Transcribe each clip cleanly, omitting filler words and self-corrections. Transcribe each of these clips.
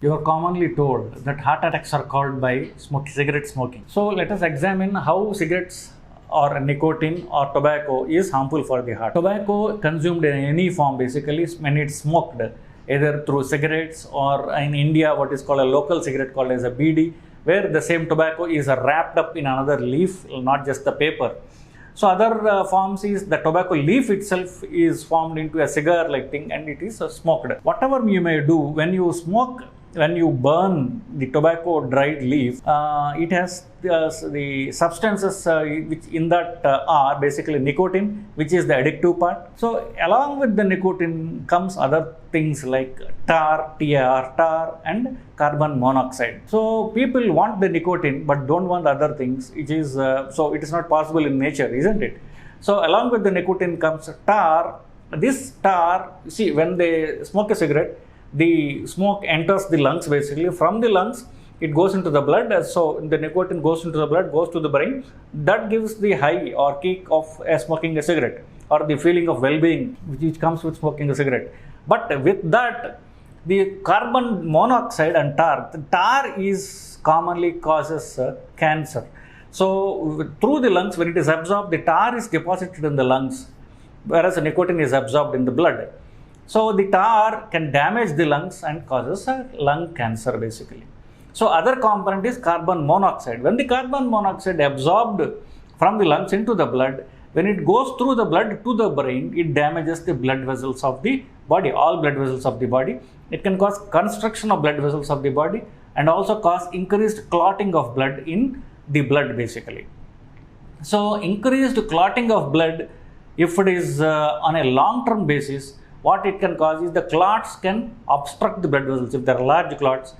You are commonly told that heart attacks are caused by cigarette smoking. So let us examine how cigarettes or nicotine or tobacco is harmful for the heart. Tobacco consumed in any form basically when it's smoked, either through cigarettes or in India what is called a local cigarette called as a BD, where the same tobacco is wrapped up in another leaf, not just the paper. So other forms is the tobacco leaf itself is formed into a cigar like thing and it is smoked. Whatever you may do, when you smoke, when you burn the tobacco dried leaf, it has the substances which in that are basically nicotine, which is the addictive part. So along with the nicotine comes other things like tar, and carbon monoxide. So people want the nicotine but don't want other things, which is so it is not possible in nature, isn't it? So along with the nicotine comes tar. This tar, see, when they smoke a cigarette, the smoke enters the lungs basically. From the lungs, it goes into the blood. So the nicotine goes into the blood, goes to the brain. That gives the high or kick of smoking a cigarette, or the feeling of well-being which comes with smoking a cigarette. But with that, the carbon monoxide and tar, the tar is commonly causes cancer. So through the lungs, when it is absorbed, the tar is deposited in the lungs, whereas the nicotine is absorbed in the blood. So the tar can damage the lungs and causes lung cancer basically. So other component is carbon monoxide. When the carbon monoxide absorbed from the lungs into the blood, when it goes through the blood to the brain, it damages the blood vessels of the body, all blood vessels of the body. It can cause constriction of blood vessels of the body and also cause increased clotting of blood in the blood basically. So increased clotting of blood, if it is on a long-term basis, what it can cause is the clots can obstruct the blood vessels. If there are large clots,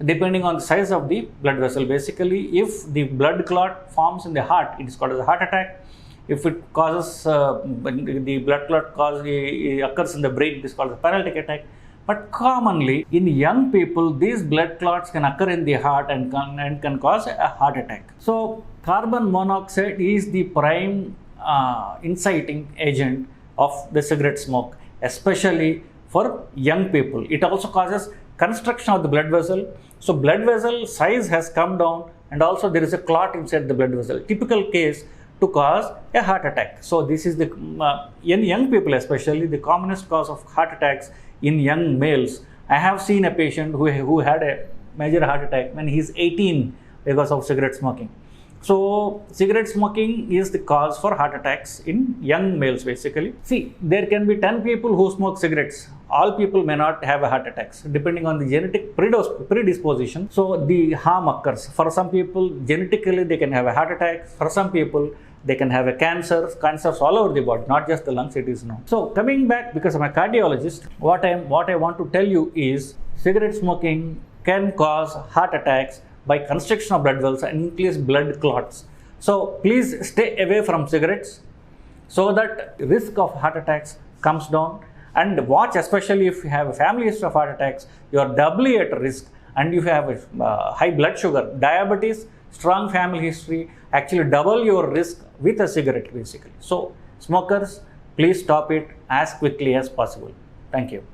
depending on the size of the blood vessel, basically, if the blood clot forms in the heart, it is called as a heart attack. If it causes the blood clot occurs in the brain, it is called a paralytic attack. But commonly in young people, these blood clots can occur in the heart and can cause a heart attack. So carbon monoxide is the prime inciting agent of the cigarette smoke, especially for young people. It also causes constriction of the blood vessel. So blood vessel size has come down and also there is a clot inside the blood vessel. Typical case to cause a heart attack. So this is the, in young people especially, the commonest cause of heart attacks in young males. I have seen a patient who had a major heart attack when he is 18 because of cigarette smoking. So cigarette smoking is the cause for heart attacks in young males basically. See, there can be 10 people who smoke cigarettes. All people may not have a heart attacks depending on the genetic predisposition. So the harm occurs. For some people, genetically they can have a heart attack. For some people, they can have a cancers all over the body, not just the lungs, it is known. So coming back, because I'm a cardiologist, what I want to tell you is cigarette smoking can cause heart attacks by constriction of blood vessels and increase blood clots. So please stay away from cigarettes so that risk of heart attacks comes down, and watch, especially if you have a family history of heart attacks, you are doubly at risk, and if you have a high blood sugar, diabetes, strong family history, actually double your risk with a cigarette basically. So smokers, please stop it as quickly as possible. Thank you.